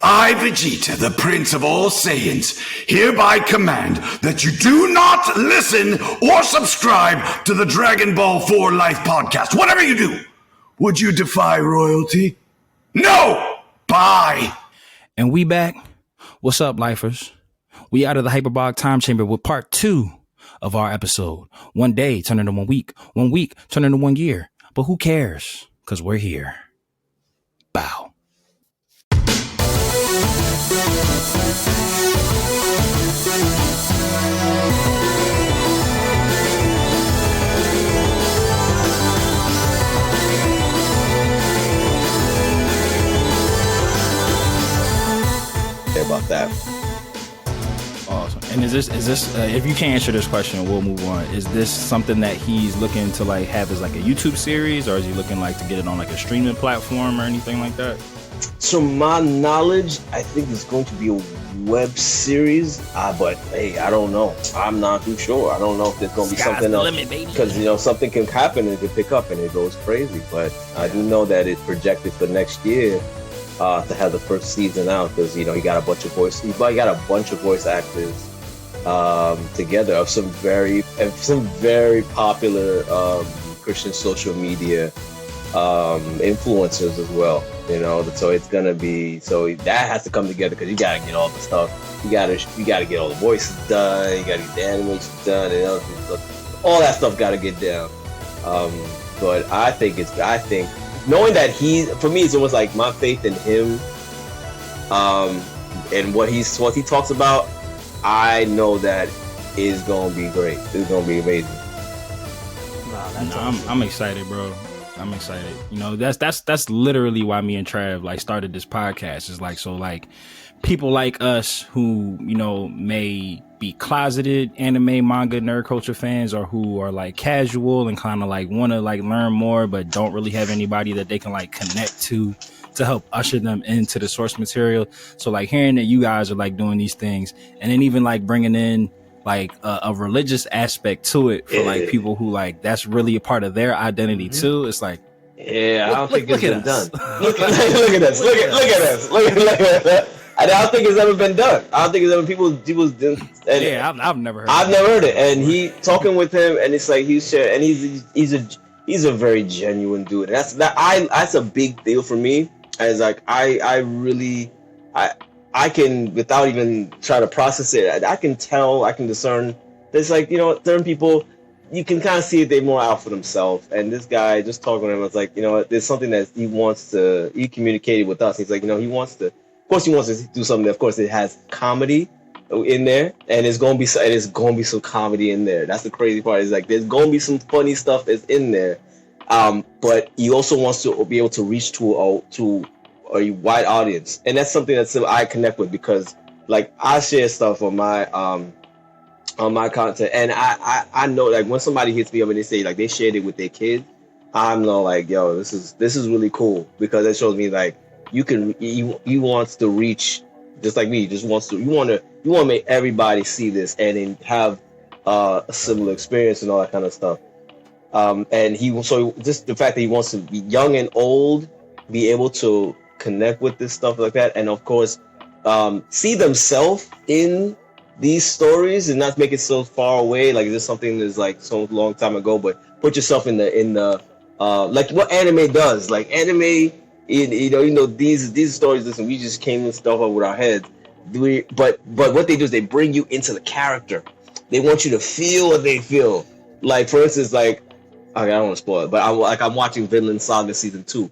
I, Vegeta, the Prince of all Saiyans, hereby command that you do not listen or subscribe to the Dragon Ball 4 Life podcast. Whatever you do, would you defy royalty? No! Bye! And we back. What's up, lifers? We out of the hyperbolic time chamber with part 2 of our episode. 1 day turn into 1 week. 1 week turn into 1 year. But who cares? Because we're here. Bow. About that. Awesome. And is this if you can't answer this question, we'll move on. Is this something that he's looking to like have as like a YouTube series, or is he looking like to get it on like a streaming platform or anything like that? To my knowledge, I think it's going to be a web series, but hey, I don't know. I'm not too sure. I don't know if there's going to be something else, because something can happen and it can pick up and it goes crazy. But I do know that it's projected for next year. To have the first season out, because he got a bunch of voice actors together of some very popular Christian social media influencers as well. So it's gonna be that has to come together, because you gotta get all the stuff. You gotta get all the voices done. You gotta get the animation done, and all that stuff gotta get down. But I think knowing that for me, it's almost like my faith in him, and what he talks about, I know that is gonna be great. It's gonna be amazing. Wow, I'm excited, bro. I'm excited. That's literally why me and Trav like started this podcast. It's like, so like people like us who may be closeted anime, manga, nerd culture fans, or who are like casual and kind of like want to like learn more but don't really have anybody that they can like connect to help usher them into the source material. So like hearing that you guys are like doing these things, and then even like bringing in like a religious aspect to it for like people who like that's really a part of their identity too. It's like, I don't think it's been done. Look at us. Look at us. Look at us. I don't think it's ever been done. I don't think it's ever people did. I've never heard. I've never heard it. And he talking with him, and it's like he's a very genuine dude. That's a big deal for me. As like I can, without even trying to process it, I can tell, I can discern. There's like certain people, you can kind of see they're more out for themselves. And this guy, just talking to him, was like, there's something that he communicated with us. He's like, he wants to do something that, of course, it has comedy in there, and it's gonna be some comedy in there. That's the crazy part. Is like there's gonna be some funny stuff that's in there, but he also wants to be able to reach to a wide audience, and that's something that I connect with, because like I share stuff on my content, and I know like when somebody hits me up and they say like they shared it with their kids, I'm like, yo, this is really cool, because it shows me like he wants to reach just like me. You want to make everybody see this and then have a similar experience and all that kind of stuff. And just the fact that he wants to be young and old, be able to connect with this stuff like that, and of course see themselves in these stories and not make it so far away, like this something that's like so long time ago, but put yourself in the like what anime does. Like anime, these stories, listen, we just came and stuff up with our heads. But what they do is they bring you into the character. They want you to feel what they feel. Like for instance, like I don't want to spoil it, but I'm watching Vinland Saga season 2,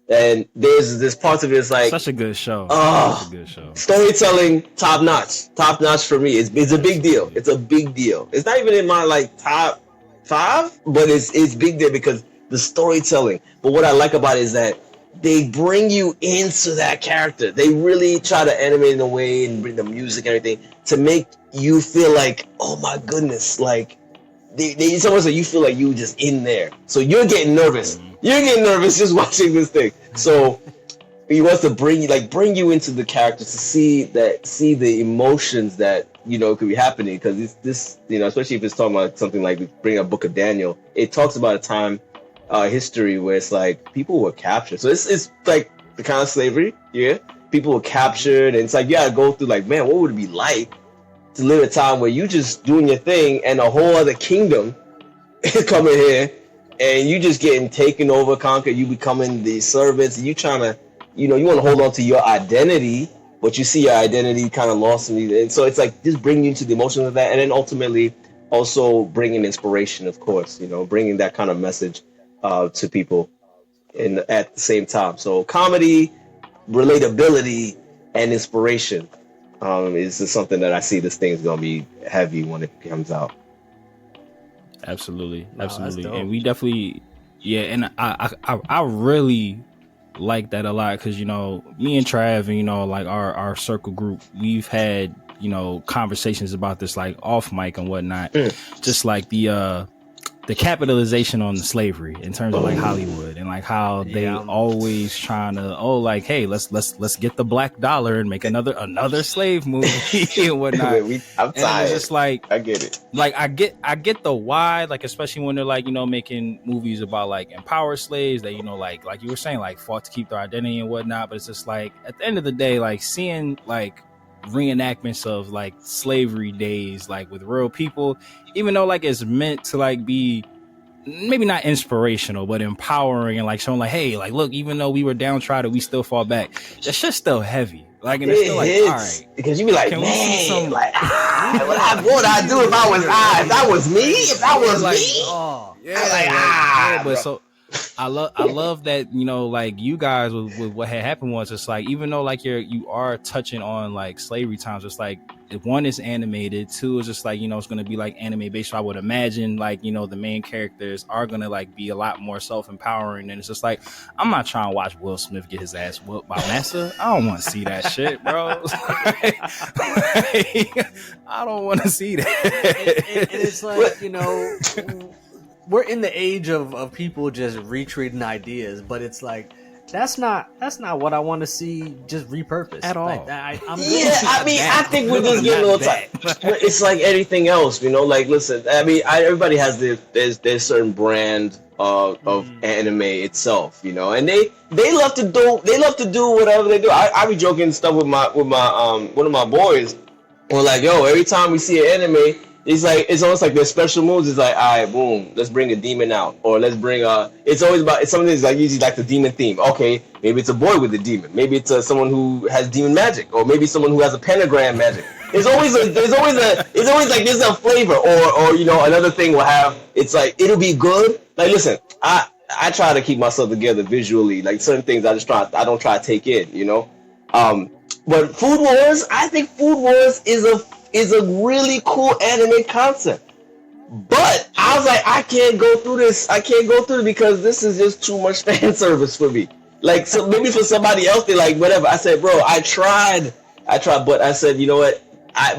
and there's this part of it is like such a good show. Such a good show. Storytelling top notch for me. It's a big deal. It's a big deal. It's not even in my like top 5, but it's big deal because the storytelling. But what I like about it is that they bring you into that character. They really try to animate in a way and bring the music and everything to make you feel like, oh my goodness, like it's almost like you feel like you just in there. So you're getting nervous. You're getting nervous just watching this thing. So he wants to bring you into the character to see the emotions that could be happening, because this especially if it's talking about something like bring a Book of Daniel. It talks about a time history where it's like people were captured. So it's like the kind of slavery, yeah. people were captured, and it's like you gotta go through like, man, what would it be like to live a time where you just doing your thing and a whole other kingdom is coming here and you just getting taken over, conquered, you becoming the servants, and you trying to, you know, you want to hold on to your identity, but you see your identity kind of lost in you. And so it's like just bringing you into the emotions of that, and then ultimately also bringing inspiration, of course, you know, bringing that kind of message to people at the same time. So comedy, relatability, and inspiration is just something that I see this thing is going to be heavy when it comes out. Absolutely. And we definitely, and I really like that a lot, because, you know, me and Trav and, you know, like our circle group, we've had, you know, conversations about this like off mic and whatnot, just like the capitalization on the slavery in terms of like Hollywood, and like how they always trying to, like, hey, let's get the black dollar and make another slave movie and whatnot. I'm tired. It's just like, I get it. Like I get the why, like especially when they're like, you know, making movies about like empowered slaves that, you know, like you were saying, like fought to keep their identity and whatnot. But it's just like at the end of the day, like seeing like reenactments of like slavery days like with real people, even though like it's meant to like be maybe not inspirational but empowering, and like showing like, hey, like look, even though we were downtrodden, we still fall back. That shit's still heavy, like, and it's still like, all right, because you be like, man, like what would I do if I was if that was me, but so I love that, you know, like you guys with what had happened was, it's like, even though like you are touching on like slavery times, it's like, if one is animated, two is just like, you know, it's going to be like anime based. So I would imagine like, you know, the main characters are going to like be a lot more self-empowering. And it's just like, I'm not trying to watch Will Smith get his ass whooped by Massa. I don't want to see that shit, bro. I don't want to see that. And it's like, you know, we're in the age of people just retreating ideas, but it's like, that's not what I want to see just repurposed at all. Like, I think we're just getting a little tight. It's like anything else, you know. Like, listen, I mean, everybody has their certain brand of anime itself, you know, and they love to do whatever they do. I be joking stuff with my one of my boys. We're like, yo, every time we see an anime, it's like, it's almost like their special moves. It's like, all right, boom, let's bring a demon out, or let's bring it's always about, it's something that's like usually like the demon theme. Okay, maybe it's a boy with a demon, maybe it's someone who has demon magic, or maybe someone who has a pentagram magic. It's always like there's a flavor, or you know, another thing will have. It's like, it'll be good. Like, listen, I try to keep myself together visually. Like certain things, I don't try to take in, you know. But Food Wars, I think Food Wars is a really cool anime concept. But I was like, I can't go through this because this is just too much fan service for me. Like, so maybe for somebody else, they like, whatever. I said, bro, I tried, but I said, you know what?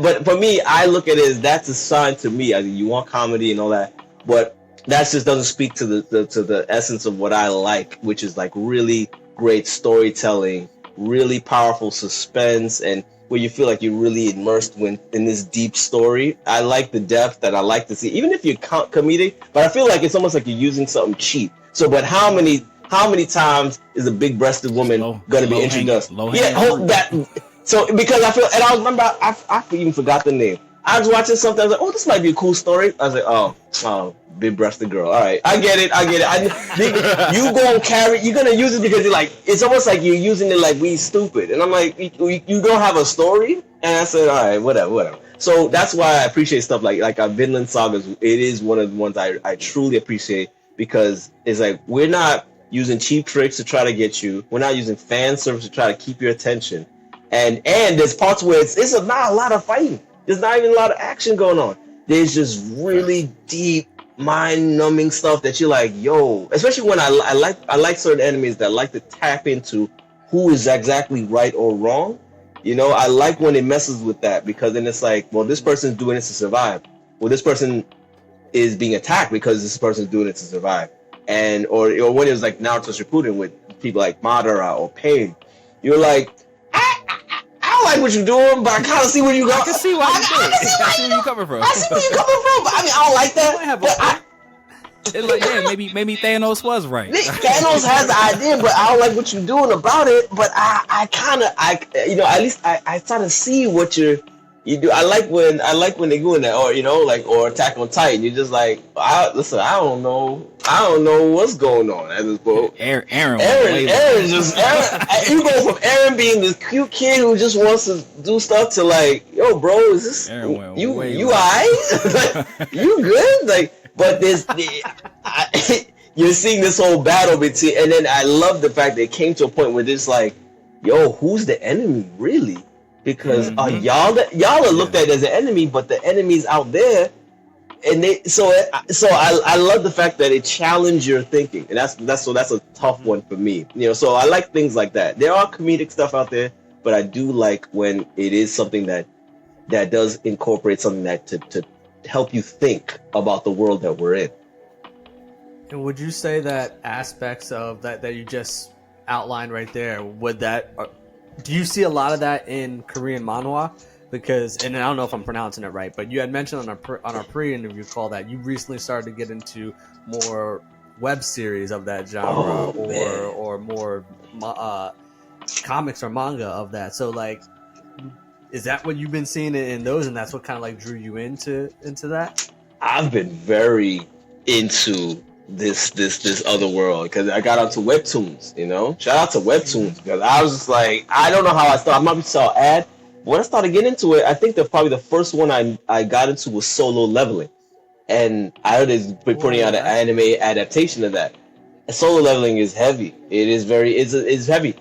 But for me, I look at it as that's a sign to me. I mean, you want comedy and all that, but that just doesn't speak to the essence of what I like, which is like really great storytelling, really powerful suspense, and where you feel like you're really immersed in this deep story. I like the depth that I like to see, even if you're comedic, but I feel like it's almost like you're using something cheap. So, but how many times is a big-breasted woman going to be introduced? So, because I feel, and I remember, I even forgot the name. I was watching something, I was like, oh, this might be a cool story. I was like, oh, big-breasted girl. All right, I get it. You gonna carry, you're gonna use it because you're like, it's almost like you're using it like we stupid. And I'm like, you don't have a story? And I said, all right, whatever. So that's why I appreciate stuff like our Vinland Sagas. It is one of the ones I truly appreciate, because it's like, we're not using cheap tricks to try to get you. We're not using fan service to try to keep your attention. And there's parts where it's not a lot of fighting. There's not even a lot of action going on. There's just really deep, mind-numbing stuff that you're like, yo. Especially when I like certain enemies that like to tap into who is exactly right or wrong. You know, I like when it messes with that, because then it's like, well, this person's doing this to survive. Well, this person is being attacked because this person's doing it to survive. And or when it was like Naruto Shippuden with people like Madara or Pain, you're like, I like what you're doing, but I kind of see where you go. I can see why you're doing it. I see where you're coming from. I see where you're coming from. But I mean, I don't like that. It's like, yeah, maybe Thanos was right. Thanos has the idea, but I don't like what you're doing about it. But I kind of, at least I try to see what you do. I like when they go in that, or or Attack on Titan. You're just like, I don't know what's going on at this point. Aaron, you go from Aaron being this cute kid who just wants to do stuff to like, yo, bro, is this you alright? You good? Like, but you're seeing this whole battle between, and then I love the fact that it came to a point where it's like, yo, who's the enemy really? Because y'all are looked at as an enemy, but the enemy's out there, and I love the fact that it challenged your thinking, and that's a tough one for me. So I like things like that. There are comedic stuff out there, but I do like when it is something that does incorporate something that to help you think about the world that we're in. And would you say that aspects of that you just outlined right there, do you see a lot of that in Korean manhwa? Because, and I don't know if I'm pronouncing it right, but you had mentioned on our pre-interview call that you recently started to get into more web series of that genre, or more comics or manga of that. So, like, is that what you've been seeing in those, and that's what kind of like drew you into that? I've been very into this other world because I got onto webtoons. Shout out to webtoons, because I was just like, I don't know how I started. I might saw an ad. When I started getting into it, I think that probably the first one I got into was Solo Leveling, and I heard it's putting out an anime adaptation of that. And Solo Leveling is heavy. It is it's heavy,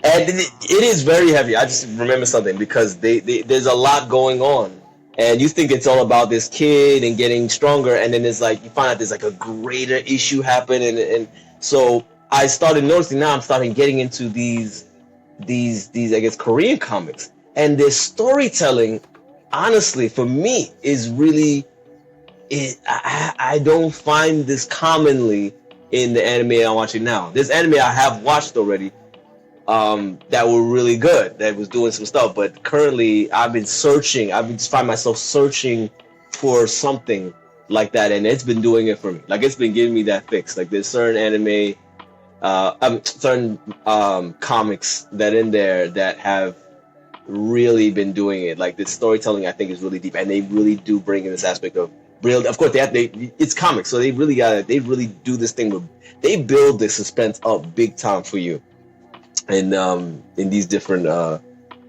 and it is very heavy. I just remember something because there's a lot going on. And you think it's all about this kid and getting stronger, and then it's like you find out there's like a greater issue happen, and so I started noticing now I'm starting getting into these I guess Korean comics, and their storytelling, honestly, for me is really I don't find this commonly in the anime I'm watching now. This anime I have watched already. That were really good, that was doing some stuff, but currently I've been find myself searching for something like that, and it's been doing it for me. Like, it's been giving me that fix. Like, there's certain anime, certain comics that in there that have really been doing it. Like, the storytelling I think is really deep, and they really do bring in this aspect of real. Of course, it's comics, so they really do this thing where they build the suspense up big time for you. And in these different,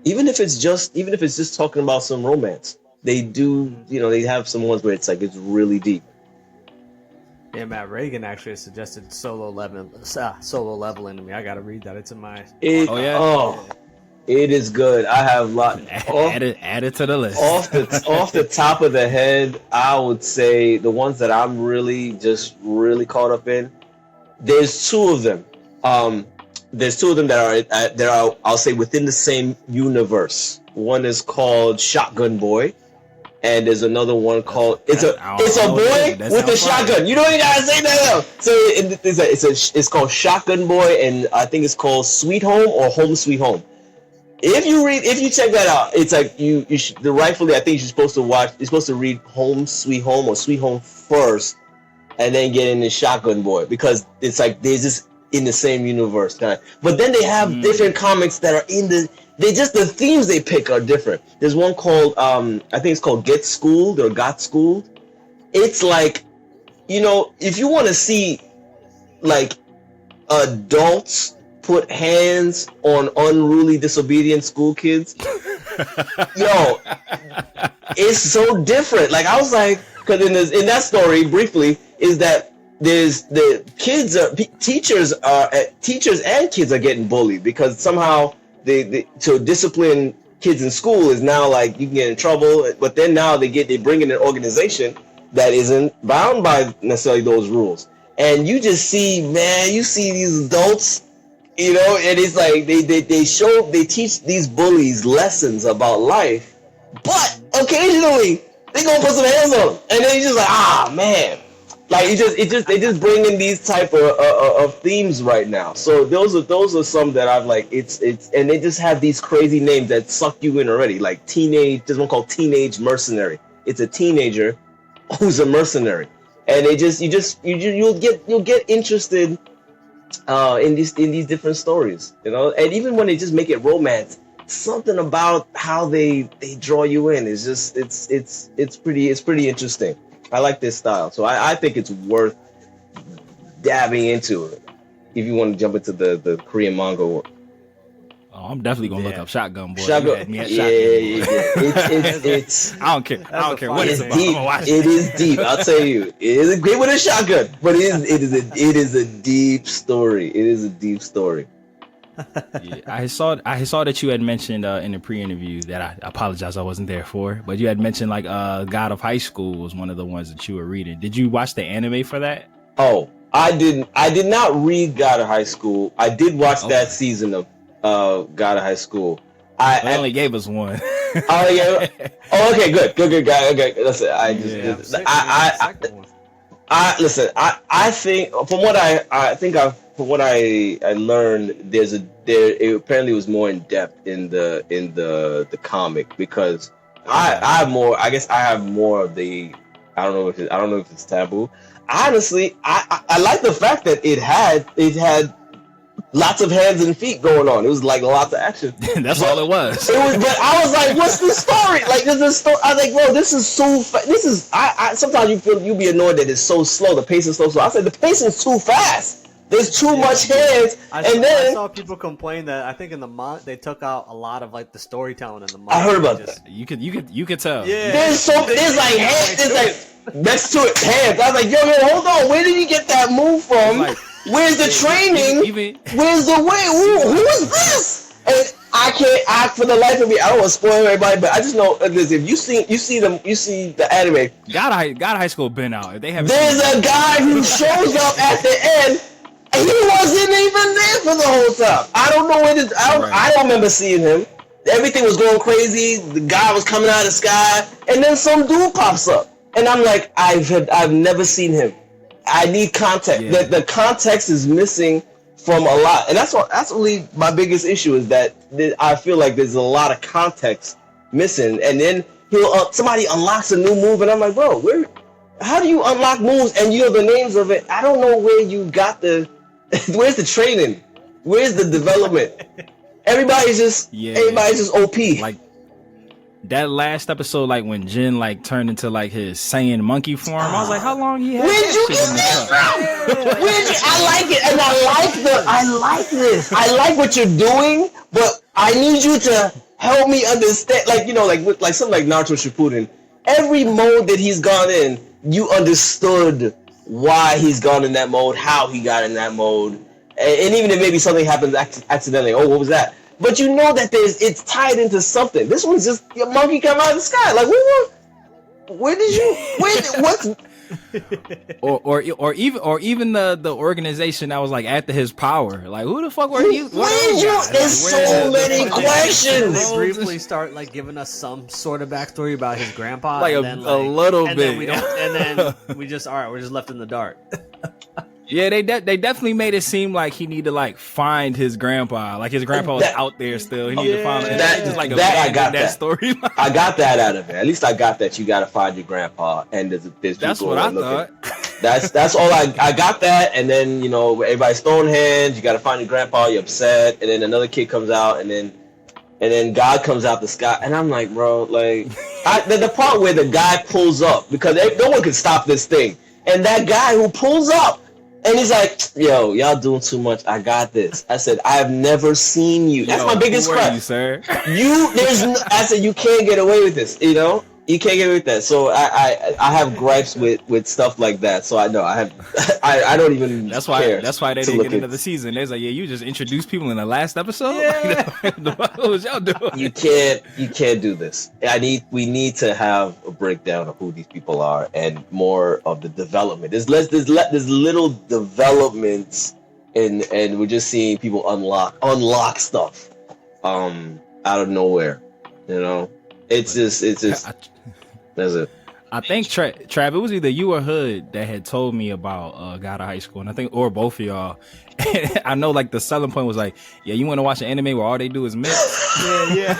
even if it's just talking about some romance, they do, they have some ones where it's like it's really deep. Yeah, Matt Reagan actually suggested Solo Leveling to me. I gotta read that. It's in my. It is good. I have a lot. Add it to the list. Off the top of the head, I would say the ones that I'm really caught up in. There's two of them. There's two of them that are I'll say within the same universe. One is called Shotgun Boy, and there's another one called it's a boy with a shotgun. You don't even gotta say that. So it's called Shotgun Boy, and I think it's called Sweet Home or Home Sweet Home. If you check that out, it's like you should, rightfully I think you're supposed to read Home Sweet Home or Sweet Home first, and then get into Shotgun Boy, because it's like there's this in the same universe kind of. But then they have different comics that are the themes they pick are different. There's one called I think it's called Get Schooled or Got Schooled. It's like, if you want to see like adults put hands on unruly disobedient school kids, it's so different. Like, I was like, because in that story briefly is that there's the teachers and kids are getting bullied, because somehow to discipline kids in school is now like you can get in trouble, but then now they bring in an organization that isn't bound by necessarily those rules, and you just see these adults, and it's like they teach these bullies lessons about life, but occasionally they gonna put some hands on them, and then you're just like, man. Like, they just bring in these type of themes right now. So those are some that I've like. It's and they just have these crazy names that suck you in already. Like there's one called Teenage Mercenary. It's a teenager who's a mercenary, and you'll get interested in these different stories, you know. And even when they just make it romance, something about how they draw you in is just it's pretty interesting. I like this style, so I think it's worth dabbing into it if you want to jump into the Korean manga. Oh, I'm definitely gonna look up Shotgun Boy. Shotgun, Yeah. It's I don't care what it's about. deep. It is deep. I'll tell you, it is great with a shotgun, but it is a deep story. It is a deep story. Yeah, I saw that you had mentioned in the pre-interview that I apologize I wasn't there for, but you had mentioned like God of High School was one of the ones that you were reading. Did you watch the anime for that? Oh, I did not read God of High School. I did watch that season of God of High School. They only gave us one. Oh yeah. Oh, okay, good. Okay, listen, listen. I think from what I learned, it apparently was more in depth in the comic, because I have more. I guess I have more of the. I don't know if it's taboo. Honestly, I like the fact that it had lots of hands and feet going on. It was like lots of action. That's all it was. But I was like, what's the story? Like, this is story. I was like, bro, this is so. This is. Sometimes you be annoyed that it's so slow. The pace is so slow. I said the pace is too fast. There's too much hands. I saw people complain that I think in the they took out a lot of like the storytelling in the manga. I heard about that. You could tell. Yeah. There's like hands. There's like next to it hands. I was like, yo, hold on. Where did you get that move from? Like, where's the training? Where's the way? Who is this? And I can't. For the life of me, I don't want to spoil everybody, but I just know if you see the anime. God of High School been out. If they have. There's a guy who shows up at the end. He wasn't even there for the whole time. I don't know where I don't remember seeing him. Everything was going crazy. The guy was coming out of the sky, and then some dude pops up, and I'm like, I've never seen him. I need context. Yeah. The context is missing from a lot, and that's really my biggest issue is that I feel like there's a lot of context missing, and then somebody unlocks a new move, and I'm like, bro, how do you unlock moves and you know the names of it? I don't know where you got where's the training? Where's the development? Everybody's just OP. Like that last episode, like when Jin like turned into like his Saiyan monkey form. I was like, how long he had? Where'd you get this from? I like it, and I like this. I like what you're doing, but I need you to help me understand. Like, you know, like something like Naruto Shippuden. Every mode that he's gone in, you understood why he's gone in that mode, how he got in that mode, and even if maybe something happens accidentally, oh, what was that? But you know that it's tied into something. This one's just a monkey come out of the sky. Like, what? or even the organization that was like after his power. Like, who the fuck were you? There's so many questions. They briefly start like giving us some sort of backstory about his grandpa, like and then, a little bit, and then we just we're just left in the dark. Yeah, they definitely made it seem like he needed to like find his grandpa. Like his grandpa was out there still. He needed to find him. Just like I got that story. I got that out of it. At least I got that you got to find your grandpa, and there's that's people what I looking. thought. That's all I got that, and then you know everybody's throwing hands. You got to find your grandpa. You're upset, and then another kid comes out, and then God comes out the sky, and I'm like, bro, like the part where the guy pulls up because no one can stop this thing, and that guy who pulls up. And he's like, yo, y'all doing too much. I got this. I said, I have never seen you. That's my biggest crap. You, sir? I said, you can't get away with this. You know, you can't get away with that. So I have gripes with stuff like that. So I know I don't even. That's why they didn't get into the season. They're like, yeah, you just introduced people in the last episode. Yeah. What was y'all doing? You can't do this. We need to have a breakdown of who these people are and more of the development. There's little developments, and we're just seeing people unlock stuff out of nowhere. You know, it's just that's it. I think Trav, it was either you or Hood that had told me about God of High School, and I think or both of y'all. I know, like the selling point was like, yeah, you want to watch an anime where all they do is mix. Yeah.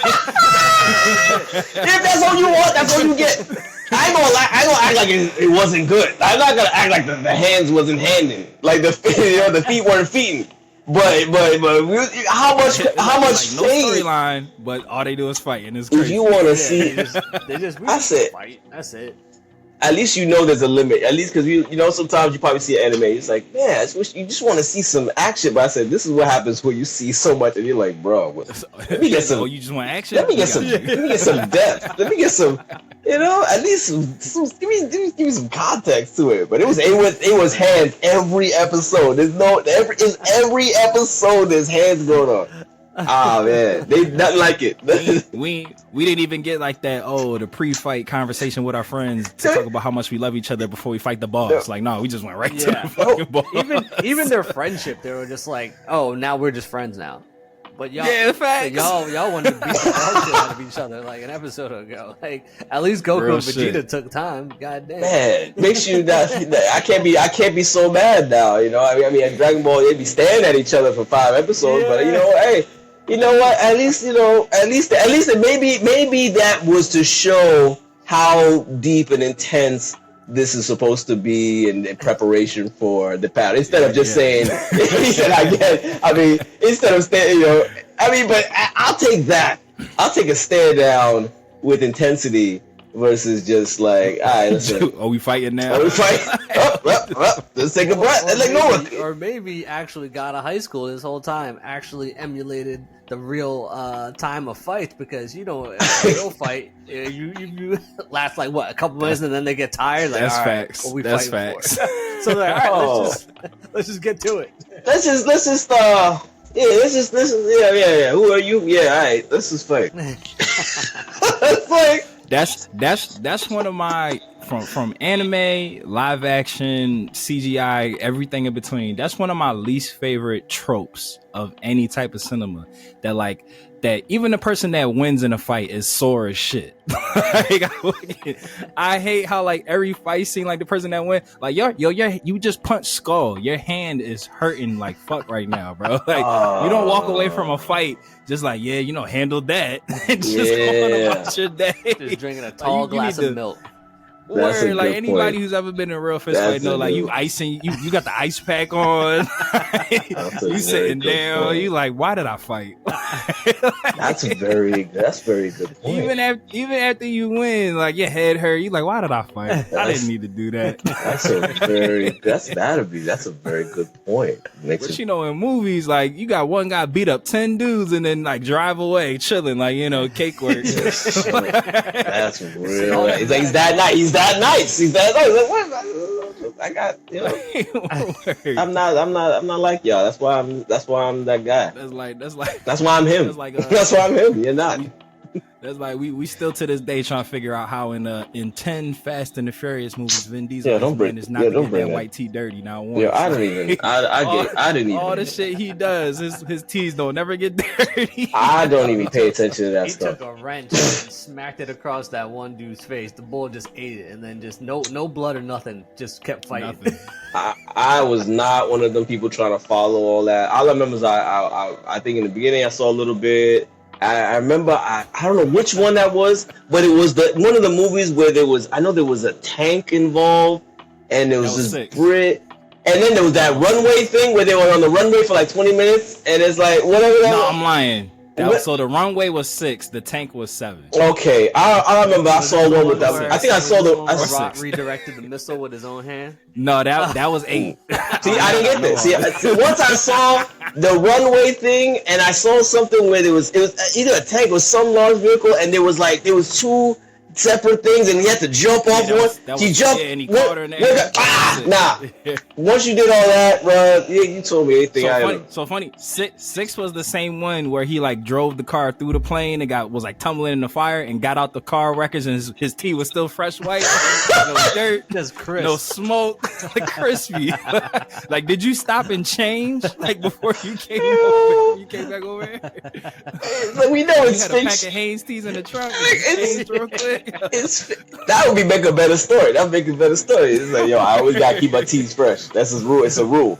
If that's all you want, that's all you get. I ain't gonna act like it wasn't good. I'm not gonna act like the hands wasn't handing, like the the feet weren't feeding. But how much like no faith? storyline, but all they do is fight, and it's If crazy. you want to see, I said, fight. That's it. at least you know there's a limit. At least because you know sometimes you probably see an anime. It's like, man, I wish you just want to see some action. But I said, this is what happens when you see so much, and you're like, bro, let me get some. Oh, you just want action? Let me get some. Let me get some depth. Let me get some. You know, at least give me some context to it. But it was hands every episode. There's no every episode there's hands going on. Ah man, they nothing like it. we didn't even get like that. Oh, the pre-fight conversation with our friends to talk about how much we love each other before we fight the boss. Like, no, we just went right to the fucking boss. Even their friendship, they were just like, oh, now we're just friends now. But y'all, facts. y'all wanted to beat the dog shit out of each other like an episode ago. Like, at least Goku Real and Vegeta shit. took time. God damn. Man, makes you not. I can't be so mad now. You know, I mean, at Dragon Ball, they'd be staring at each other for 5 episodes. Yeah. But you know, hey, you know what? At least maybe that was to show how deep and intense this is supposed to be in preparation for the battle. Instead of just saying, instead of staying, you know, I mean, but I'll take that. I'll take a stare down with intensity versus just like, all right, listen. Are we fighting now? Are we fighting? Let's take a breath. Let's go. Or maybe actually got out of high school this whole time, actually emulated the real time of fights, because you know, in a real fight, you last like what, a couple minutes, and then they get tired. Like, that's all right, facts. what we that's fighting facts. For? So like, all right, let's just get to it. Let's just yeah. Who are you? Yeah, all right. Let's just fight. It's like. That's one of my from anime, live action, CGI, everything in between. That's one of my least favorite tropes of any type of cinema. That even the person that wins in a fight is sore as shit. I hate how like every fight scene, like the person that wins, like you just punched Skull. Your hand is hurting like fuck right now, bro. Like you don't walk away from a fight just like handle that and just go on about your day. Just drinking a tall glass of milk. Word, like anybody who's ever been in a real fist fight know, like you icing, you got the ice pack on, you sitting down, point. You like, why did I fight? That's very good point. Even after you win, like your head hurt, you like, why did I fight? I didn't need to do that. That's a very good point. But in movies, like you got one guy beat up 10 dudes and then like drive away, chilling, like cake work. That's real. It's like he's that nice. Like, what? I got, I'm not like y'all. That's why I'm that guy. That's why I'm him. That's why I'm him. You're not. That's like we still to this day trying to figure out how in 10 Fast and the Furious movies, Vin Diesel is not gonna get that white tee dirty now. Yeah, I didn't even. All the shit he does, his tees don't never get dirty. I don't even pay attention to that stuff. He took a wrench and smacked it across that one dude's face. The bull just ate it, and then just no blood or nothing, just kept fighting. I was not one of them people trying to follow all that. All I remember is I think in the beginning I saw a little bit. I remember I don't know which one that was, but it was one of the movies where there was a tank involved, and there was this Brit, and then there was that runway thing where they were on the runway for like 20 minutes, and it's like whatever. No, I'm lying. So the runway was 6, the tank was 7. Okay, I remember I saw one with that. I think I saw the. Rock redirected the missile with his own hand. No, that was 8. See, I didn't get that. See, once I saw the runway thing, and I saw something where it was either a tank or some large vehicle, and there was 2 separate things, and he had to jump off one. He jumped. And he caught her in the air. Nah. Once you did all that, bro, you told me anything. So funny. 6 was the same one where he like drove the car through the plane and was like tumbling in the fire and got out the car wreckage, and his tee was still fresh white, no dirt, just crisp, no smoke, like crispy. Like, did you stop and change like before you came over? You came back over here. Like, we know it's had a pack of Hanes teas in the trunk. Real quick. That would make a better story. That would make a better story. It's like, yo, I always gotta keep my teeth fresh. That's his rule. It's a rule.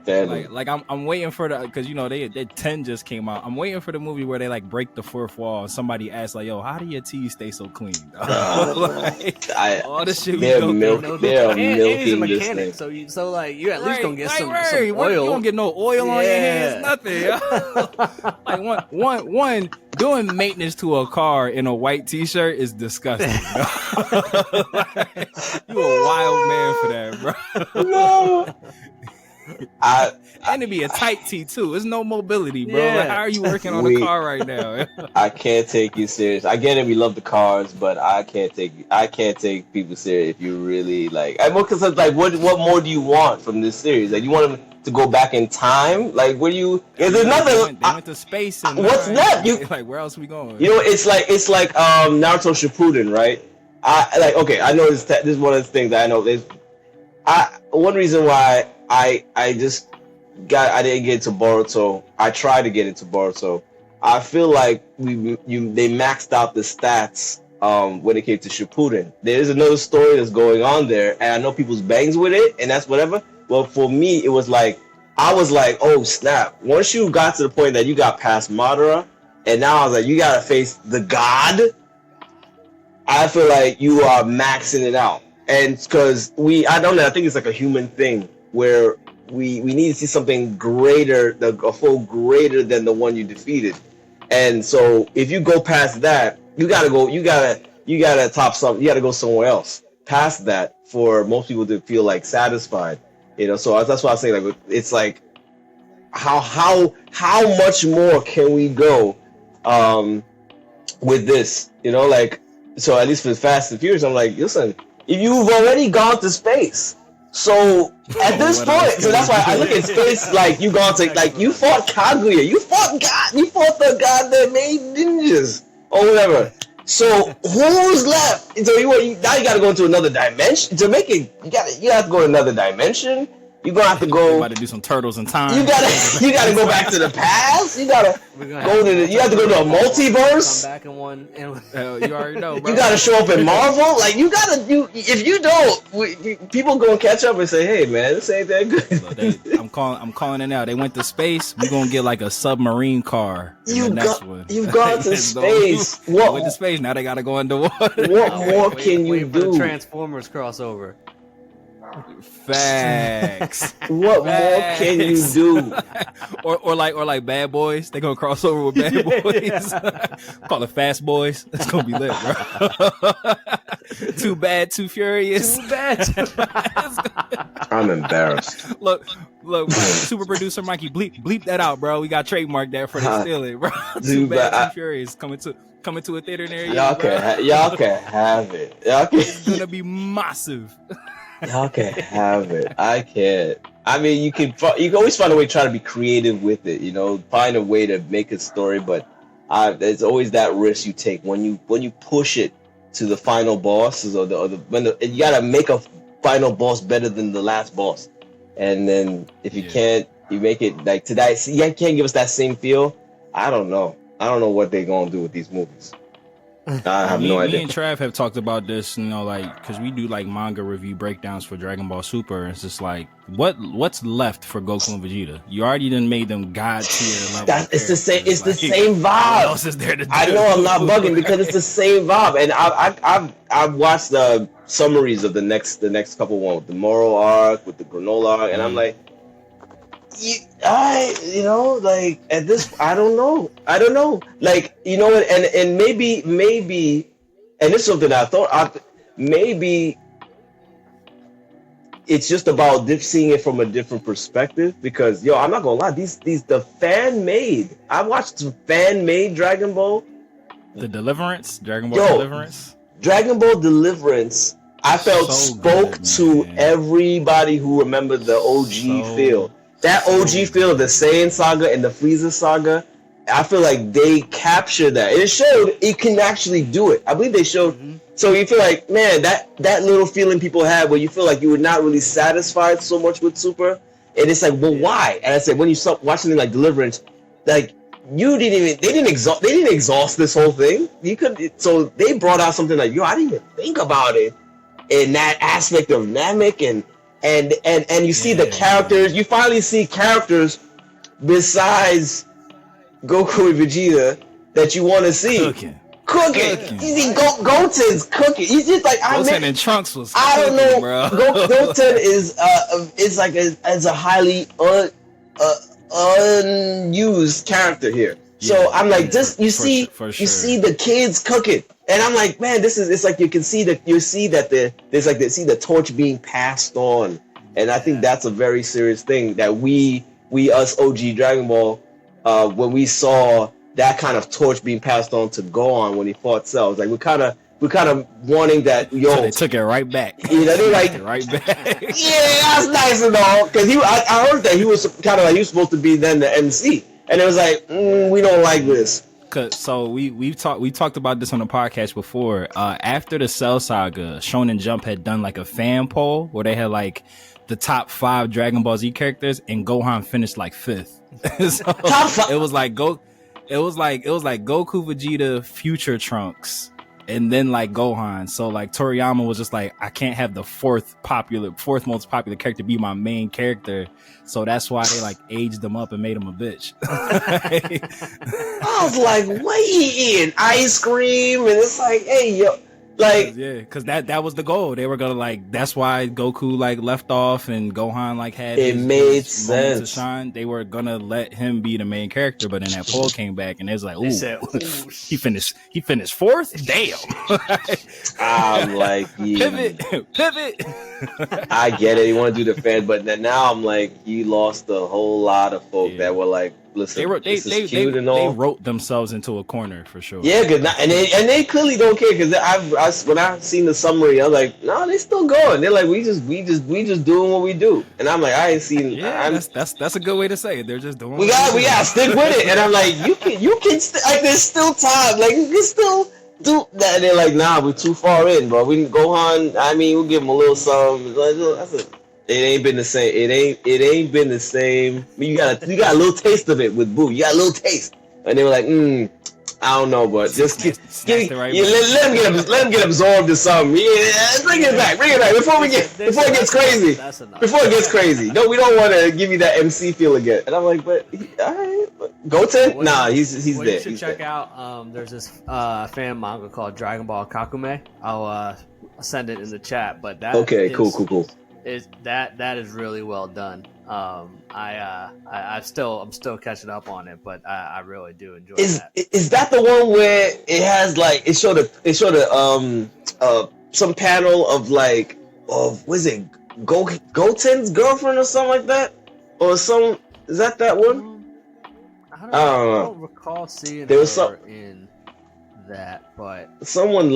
Sadly. Like I'm waiting for the, because you know they 10 just came out. I'm waiting for the movie where they like break the fourth wall and somebody asks like, "Yo, how do your teeth stay so clean?" Like, all the shit we they're go through. They're milking this thing. So like you at least gonna get some You oil. don't get no oil on your hands, nothing. Like one doing maintenance to a car in a white t-shirt is disgusting. Like, you a wild man for that, bro. No. And to be a tight T too. There's no mobility, bro. Yeah. Like, how are you working on the car right now? I can't take you serious. I get it, we love the cars, but I can't take people serious if you really like. Because like, what more do you want from this series? Like, you want them to go back in time? Like, what do you? There's nothing. They went to space. And what's that? Like, where else are we going? You know, it's like Naruto Shippuden, right? I know this is one of the things that I know. One reason why I didn't get into Boruto. I tried to get into Boruto. I feel like they maxed out the stats when it came to Shippuden. There's another story that's going on there, and I know people's bangs with it, and that's whatever. But for me, it was like I was like, oh snap! Once you got to the point that you got past Madara, and now I was like, you gotta face the god. I feel like you are maxing it out, and because I don't know, I think it's like a human thing where we need to see something greater, a foe greater than the one you defeated. And so if you go past that, you gotta top something. You gotta go somewhere else past that for most people to feel like satisfied. You know, so that's why I was saying, like, it's like how much more can we go with this? You know, like, so at least for Fast and Furious, I'm like, listen, if you've already gone to space, so at this point, so that's why I look at space like you gone to, like, you fought Kaguya, you fought the god that made ninjas or whatever. So who's left? So now you got to go into another dimension to make it. You have to go to another dimension. You're gonna have to go. About to do some turtles in time. You gotta go back to the past. You gotta go to you have to go to a multiverse. Come back in one. You already know, bro. You gotta show up in Marvel. Like, if you don't, people gonna catch up and say, "Hey, man, this ain't that good." I'm calling it now. They went to space. We're gonna get like a submarine car. You've gone to space. What? Went to space. Now they gotta go underwater. What more can you do? For the Transformers crossover. Facts. What more can you do? or like Bad Boys. They gonna cross over with Bad Boys. Call it Fast Boys. It's gonna be lit, bro. Too Bad, Too Furious. Too bad. I'm embarrassed. Look, super producer Mikey, bleep that out, bro. We got trademark that for the stealing, bro. Too Bad, Too Furious coming to a theater near you. Y'all can have it. It's gonna be massive. Y'all can have it. I can't. I mean, you can always find a way to try to be creative with it. You know, find a way to make a story, but there's always that risk you take when you push it to the final bosses you gotta make a final boss better than the last boss, and then if you can't, you make it like today. You can't give us that same feel. I don't know what they're gonna do with these movies. I have no idea. Me and Trav have talked about this, you know, like, because we do like manga review breakdowns for Dragon Ball Super. And it's just like, what's left for Goku and Vegeta? You already done made them god tier level. It's the same. It's the same vibe. What else is there to do? I know I'm not bugging because it's the same vibe. And I've watched the summaries of the next couple ones, with the Moro arc, with the Granola arc, and I'm like, like at this, I don't know, like, you know, and maybe, and it's something I thought, maybe it's just about seeing it from a different perspective, because I'm not gonna lie, the fan-made, I watched some fan-made Dragon Ball. The Deliverance? Dragon Ball Deliverance? Dragon Ball Deliverance, I felt spoke to everybody who remembered the OG feel. That OG feel of the Saiyan saga and the Frieza saga, I feel like they captured that. It showed it can actually do it. I believe they showed. Mm-hmm. So you feel like, man, that little feeling people had where you feel like you were not really satisfied so much with Super, and it's like, well, why? And I said, when you start watching something like Deliverance, like, they didn't exhaust this whole thing. So they brought out something like, I didn't even think about it in that aspect of Namek, and and you see the characters. You finally see characters besides Goku and Vegeta that you want to see. Cooking. You see, Goten's cooking. He's just like Goten and Trunks was. I don't know, bro. Goten is like a highly unused character here. So I'm like, just you see the kids cooking, and I'm like, man, it's like you see the torch being passed on, and I think that's a very serious thing that we us OG Dragon Ball, when we saw that kind of torch being passed on to Gohan when he fought Cell, like we're kind of wanting that. So they took it right back. You know, they like right back. Yeah, that's nice and all, because I heard that he was kind of like he was supposed to be then the MC. And it was like, we don't like this. So we talked about this on the podcast before. After the Cell Saga, Shonen Jump had done like a fan poll where they had like the top 5 Dragon Ball Z characters, and Gohan finished like 5th. So Top 5. It was like Goku, Vegeta, Future Trunks, and then like Gohan. So like Toriyama was just like, I can't have the fourth most popular character be my main character. So that's why they like aged him up and made him a bitch. I was like, what he eating? Ice cream? And it's like, hey, yo. Like, yeah, because that was the goal. They were gonna like, that's why Goku like left off and Gohan like had it made sense to shine. They were gonna let him be the main character, but then that poll came back and it was like, ooh, he finished 4th. Damn. I'm like, yeah. Pivot. I get it. You want to do the fan, but now I'm like, you lost a whole lot of folk that were like, listen, this is cute and all. They wrote themselves into a corner for sure. Yeah, good. And they clearly don't care, because when I've seen the summary, I was like, no, they still going. They're like, we just doing what we do. And I'm like, I ain't seen. Yeah, that's a good way to say it. They're just doing. We gotta stick with it. And I'm like, you can like, there's still time. Like, you can still do that. And they're like, nah, we're too far in, bro. We can go on. I mean, we'll give them a little something. That's it. It ain't been the same. It ain't been the same. I mean, you got a little taste of it with Boo. You got a little taste, and they were like, I don't know, but just let him get absorbed in something. Yeah, bring it back before it gets crazy. Before it gets crazy. No, we don't want to give you that MC feel again. And I'm like, but all right, Goten? Nah, he's there. You should check out. There's this fan manga called Dragon Ball Kakume. I'll send it in the chat. But that cool. That is really well done. I'm still catching up on it, but I really do enjoy that. Is that the one where it has like it showed some panel of was it Goten's girlfriend or something like that, or is that one? I don't recall seeing there was in that, but someone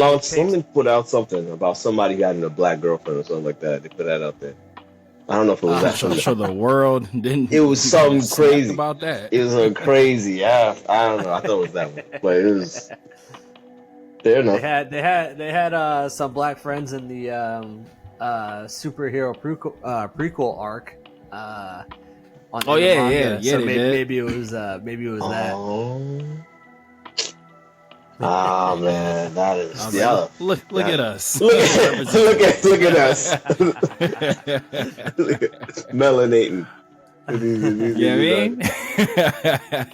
put out something about somebody having a black girlfriend or something like that. They put that out there. I don't know if it was that. I'm sure the world didn't. It was something crazy about that. It was crazy. Yeah, I don't know. I thought it was that one, but it was. Fair enough. They had some black friends in the superhero prequel arc. So maybe it was that. Oh man, that is Look at us. Look at us. Melanating. Yeah, I mean.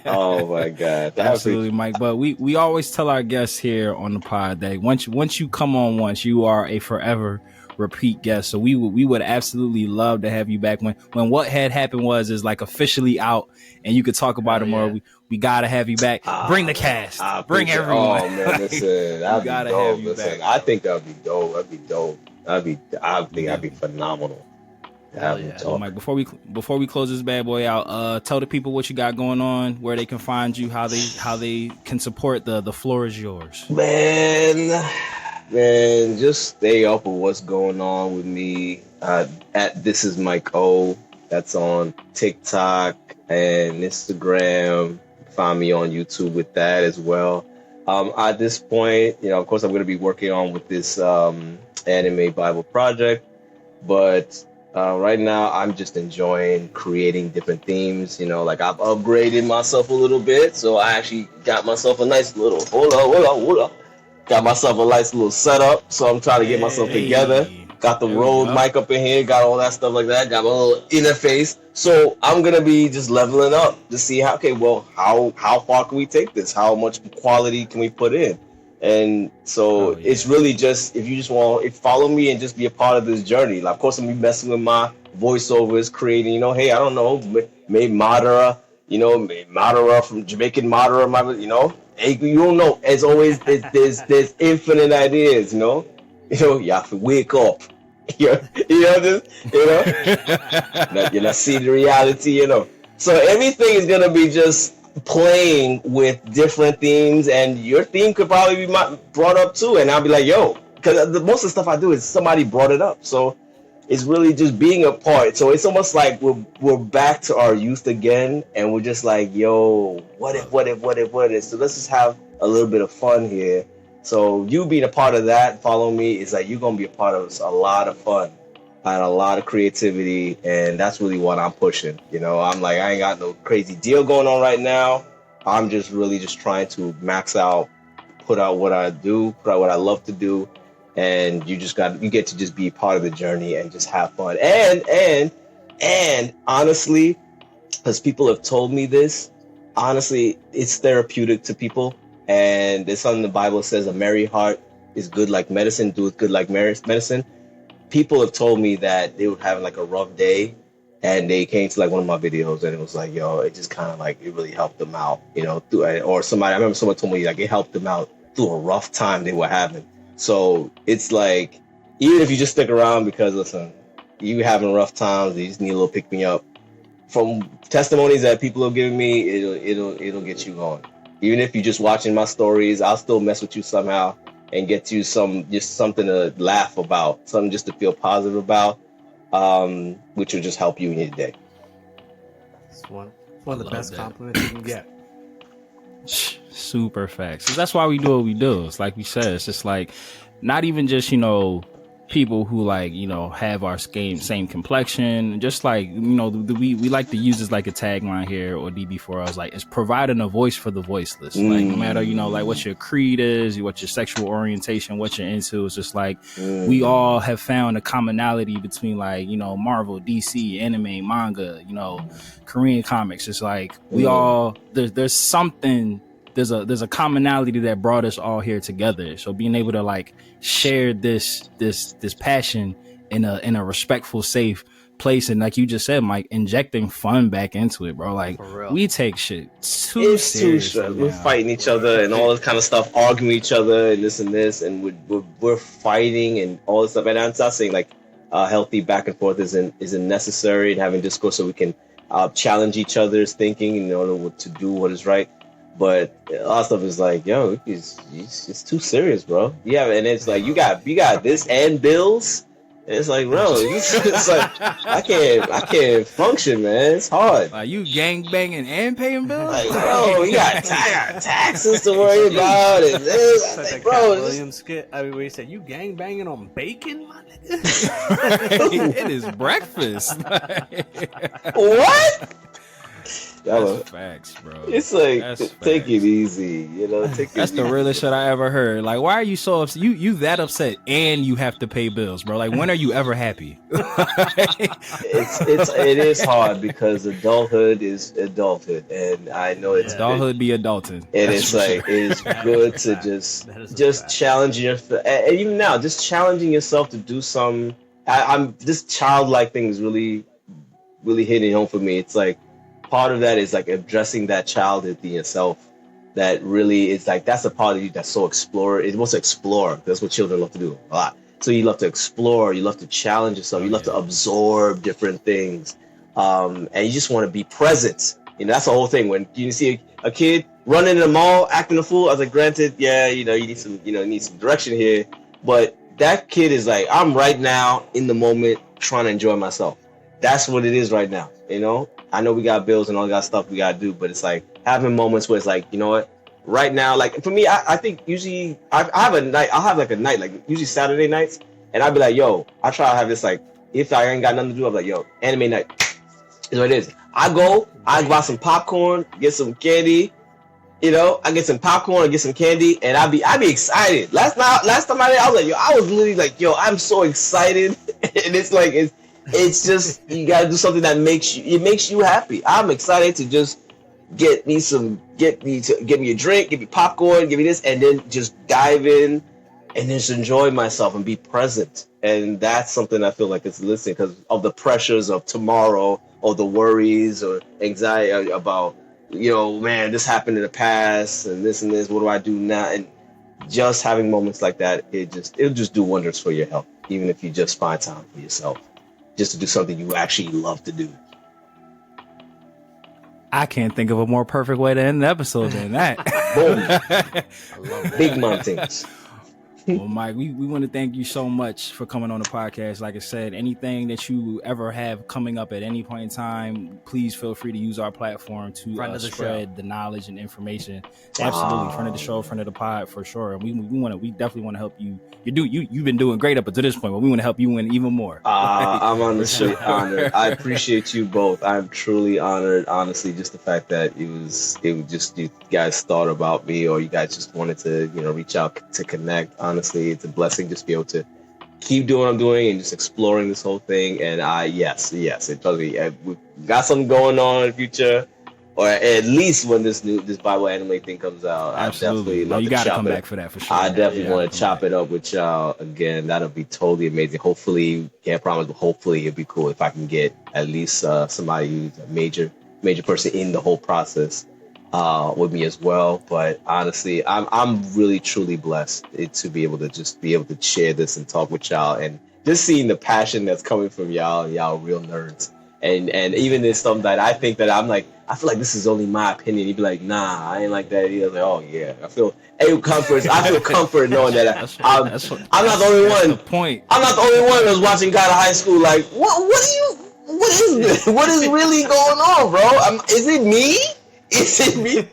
Oh my God, absolutely, Mike. But we always tell our guests here on the pod that once you come on once, you are a forever repeat guest. So we would absolutely love to have you back when what had happened is like officially out and you could talk about it more. We gotta have you back. Bring the cast. Bring everyone. Oh man, listen, that'd be dope. Listen, I think that'd be dope. I think that'd be phenomenal. So Mike, before we close this bad boy out, tell the people what you got going on, where they can find you, how they can support. The floor is yours. Man, just stay up with what's going on with me at This Is Mike O. That's on TikTok and Instagram. Find me on YouTube with that as well. At this point, of course, I'm going to be working on with this anime Bible project, but right now I'm just enjoying creating different themes. Like I've upgraded myself a little bit, so I actually got myself a nice little hold up. Got myself a nice little setup, so I'm trying to get myself together. got the There we Rode go. mic up in here, got all that stuff like that, got my little interface. So I'm gonna be just leveling up to see how how far can we take this? How much quality can we put in? And so it's really just, if you just want, follow me and just be a part of this journey. Like, of course, I'm gonna be messing with my voiceovers, creating, hey, I don't know, maybe Madara, maybe Madara from Jamaican Madara, hey, you don't know. As always, there's infinite ideas, you have to wake up. You're not seeing the reality, So everything is gonna be just playing with different themes, and your theme could probably be brought up too, and I'll be like, yo, because most of the stuff I do is somebody brought it up, so it's really just being a part. So it's almost like we're back to our youth again, and we're just like, yo, what if? So let's just have a little bit of fun here. So you being a part of that, follow me, is like you're gonna be a part of a lot of fun and a lot of creativity, and that's really what I'm pushing. I'm like, I ain't got no crazy deal going on right now. I'm just really just trying to max out, put out what I do, put out what I love to do, and you get to just be part of the journey and just have fun. And honestly, because people have told me this, honestly, it's therapeutic to people, and there's something the Bible says: a merry heart is good like medicine, doeth good like medicine. People have told me that they were having like a rough day, and they came to like one of my videos, and it was like, yo, it just kind of like, it really helped them out, or somebody, I remember someone told me like it helped them out through a rough time they were having. So it's like, even if you just stick around because, listen, you having rough times, you just need a little pick me up. From testimonies that people have given me, it'll get you going. Even if you're just watching my stories, I'll still mess with you somehow and get you something to laugh about, something just to feel positive about, which will just help you in your day. It's one of the best compliments you can get. Super facts. That's why we do what we do. It's like we said, it's just like, not even just, people who like, have our same complexion, just like, we like to use this like a tagline here, or DB4L is like, it's providing a voice for the voiceless. Like, no matter, like what your creed is, what your sexual orientation, what you're into, it's just like, we all have found a commonality between like, Marvel, DC, anime, manga, Korean comics. It's like, we all, there's something, there's a commonality that brought us all here together. So being able to like share this passion in a respectful, safe place, and like you just said, Mike, injecting fun back into it, bro. Like, we take shit too seriously. We're fighting each other and all this kind of stuff, arguing each other and this, and we're fighting and all this stuff. And I'm not saying like healthy back and forth isn't necessary, and having discourse so we can challenge each other's thinking in order to do what is right. But a lot of stuff is like, yo, it's too serious, bro. Yeah, and it's like you got this and bills. And it's like, bro, it's like I can't function, man. It's hard. Like, you gang banging and paying bills? Like, bro, we got taxes to worry about, and this, like, bro. William skit. I mean, where he said, "You gang banging on bacon, my nigga." It is breakfast. What? That's facts, bro. It's like, take it easy, That's the realest shit I ever heard. Like, why are you so upset? You that upset and you have to pay bills, bro. Like, when are you ever happy? It is hard because adulthood is adulthood, and I know it's adulthood be adulting. And it's like, it's good to just challenge yourself, and even now, just challenging yourself to do some. I'm this childlike thing is really, really hitting home for me. It's like, part of that is like addressing that child within yourself. That really is like, that's a part of you that's so explorer. It wants to explore. That's what children love to do a lot. So you love to explore. You love to challenge yourself. You love to absorb different things, and you just want to be present. That's the whole thing. When you see a kid running in the mall acting a fool, I was like, granted, yeah, you need some direction here, but that kid is like, I'm right now in the moment trying to enjoy myself. That's what it is right now. I know we got bills and all that stuff we gotta do, but it's like having moments where it's like, you know what, right now, like for me, I think usually I have a night, I'll have like a night, like usually Saturday nights, and I'll be like, yo, I try to have this, like, if I ain't got nothing to do, I'm like, yo, anime night is what it is. I buy some popcorn, get some candy, You know, I get some popcorn, I get some candy, and I'd be excited. Last time I was like, yo, I was literally like, yo, I'm so excited, and it's like it's just you gotta do something that makes you happy. I'm excited to just get me a drink, give me popcorn, give me this, and then just dive in and just enjoy myself and be present. And that's something I feel like it's listening because of the pressures of tomorrow or the worries or anxiety about, you know, man, this happened in the past and this, what do I do now? And just having moments like that, it'll just do wonders for your health, even if you just find time for yourself, just to do something you actually love to do. I can't think of a more perfect way to end the episode than that. Boom. I love big mountains. Well, Mike, we want to thank you so much for coming on the podcast. Like I said, anything that you ever have coming up at any point in time, please feel free to use our platform to spread the knowledge and information. Absolutely, friend of the show, friend of the pod, for sure. And we definitely want to help you. You've been doing great up until this point, but we want to help you win even more. I'm honestly honored. I appreciate you both. I'm truly honored. Honestly, just the fact that it was just you guys thought about me, or you guys just wanted to, you know, reach out to connect. Honestly, it's a blessing just to be able to keep doing what I'm doing and just exploring this whole thing. And yes, it does me. We've got something going on in the future, or at least when this Bible anime thing comes out. Absolutely. You got to come back for that for sure. I definitely want to chop it up with y'all again. That'll be totally amazing. Hopefully, can't promise, but hopefully it'd be cool if I can get at least somebody who's a major person in the whole process with me as well. But honestly, I'm really truly blessed to be able to share this and talk with y'all, and just seeing the passion that's coming from y'all and y'all real nerds. And even there's something that I think that I'm like, I feel like this is only my opinion. You'd be like, nah, I ain't like that either. Like, oh yeah, I feel comfort knowing that I'm not the only one. I'm not the only one that's watching God of High School. Like, what is this? What is really going on, bro? Is it me? Is it me?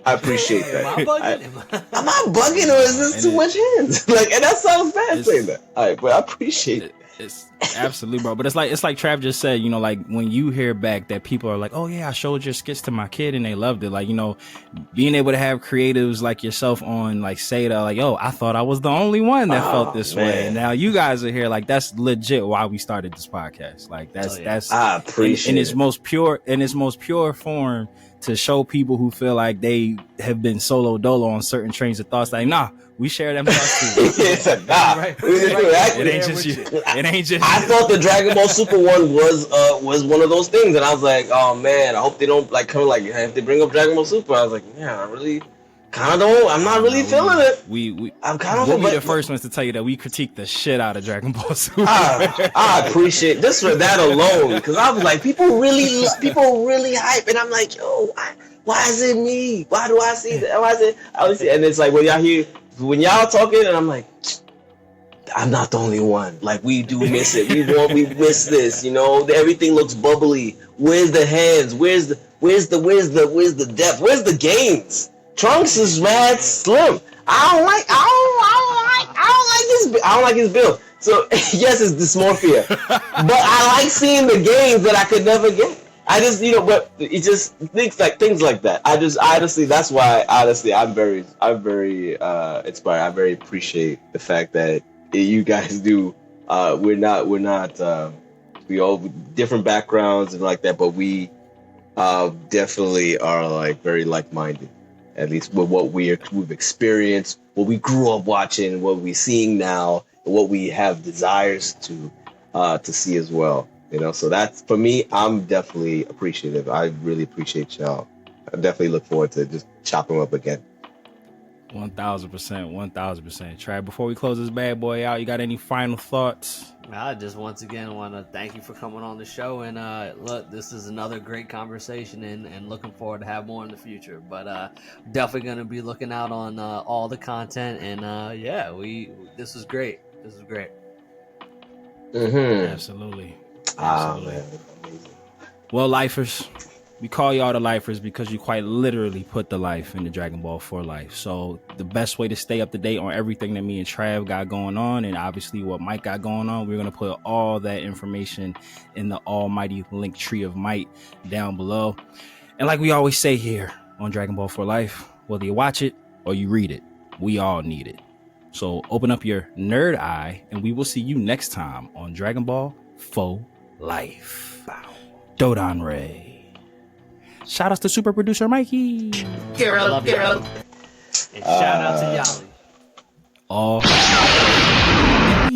I appreciate that. Am I bugging, or is this too much hands? Like, and that sounds bad saying that. All right, but I appreciate it. It's absolutely, bro. But it's like Trav just said, you know, like when you hear back that people are like, oh yeah, I showed your skits to my kid and they loved it. Like, you know, being able to have creatives like yourself on, like, say that, like, yo, I thought I was the only one that felt this way. And now you guys are here. Like, that's legit why we started this podcast. Like, that's I appreciate in its most pure form, to show people who feel like they have been solo dolo on certain trains of thoughts. Like, nah, we share them thoughts too. It ain't just you. It ain't just. I thought the Dragon Ball Super one was one of those things, and I was like, oh man, I hope they don't like come like if they bring up Dragon Ball Super. I was like, yeah, I really kind of don't. I'm not really feeling it. I'm kind of. We'll be the first ones to tell you that we critique the shit out of Dragon Ball Super. I appreciate just for that alone, because I was like, people really hype, and I'm like, yo, why is it me? Why do I see that? Why is it? I always see, and it's like when y'all talking, and I'm like, I'm not the only one. Like, we do miss it. We miss this. You know, everything looks bubbly. Where's the hands? Where's the depth? Where's the gains? Trunks is mad slim. I don't like his build. So yes, it's dysmorphia, but I like seeing the gains that I could never get. I just, you know, but it just things like that. Honestly, that's why I'm very inspired. I very appreciate the fact that you guys do. We're not we all different backgrounds and like that, but we definitely are like very like-minded. At least with what we've experienced, what we grew up watching, what we're seeing now, and what we have desires to see as well. You know, so that's, for me, I'm definitely appreciative. I really appreciate y'all. I definitely look forward to just chopping up again. 1,000%. Trav, before we close this bad boy out, you got any final thoughts? I just once again want to thank you for coming on the show, and look, this is another great conversation, and looking forward to have more in the future. But definitely going to be looking out on all the content, and this is great. Mm-hmm. Absolutely. Man. Well, lifers, we call y'all the lifers because you quite literally put the life in the Dragon Ball 4 life. So the best way to stay up to date on everything that me and Trav got going on, and obviously what Mike got going on, we're going to put all that information in the almighty link tree of might down below. And like we always say here on Dragon Ball 4 Life, Whether you watch it or you read it, we all need it. So open up your nerd eye, and we will see you next time on Dragon Ball for Life. Dodon Ray. Shout out to super producer Mikey. Love y'all. And shout out to Yali. All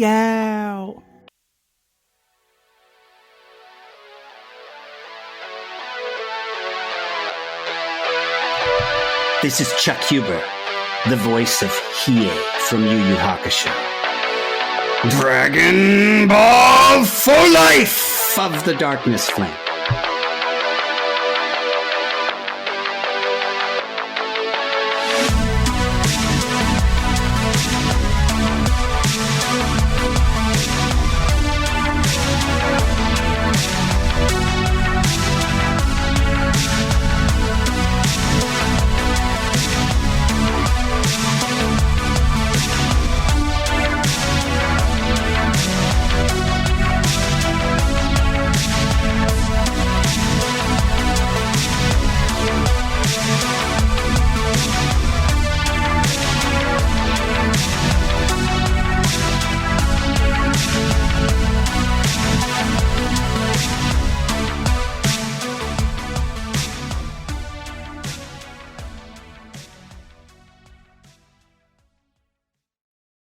out. This is Chuck Huber, the voice of Hiei from Yu Yu Hakusho. Dragon Ball for Life! Of the Darkness Flame.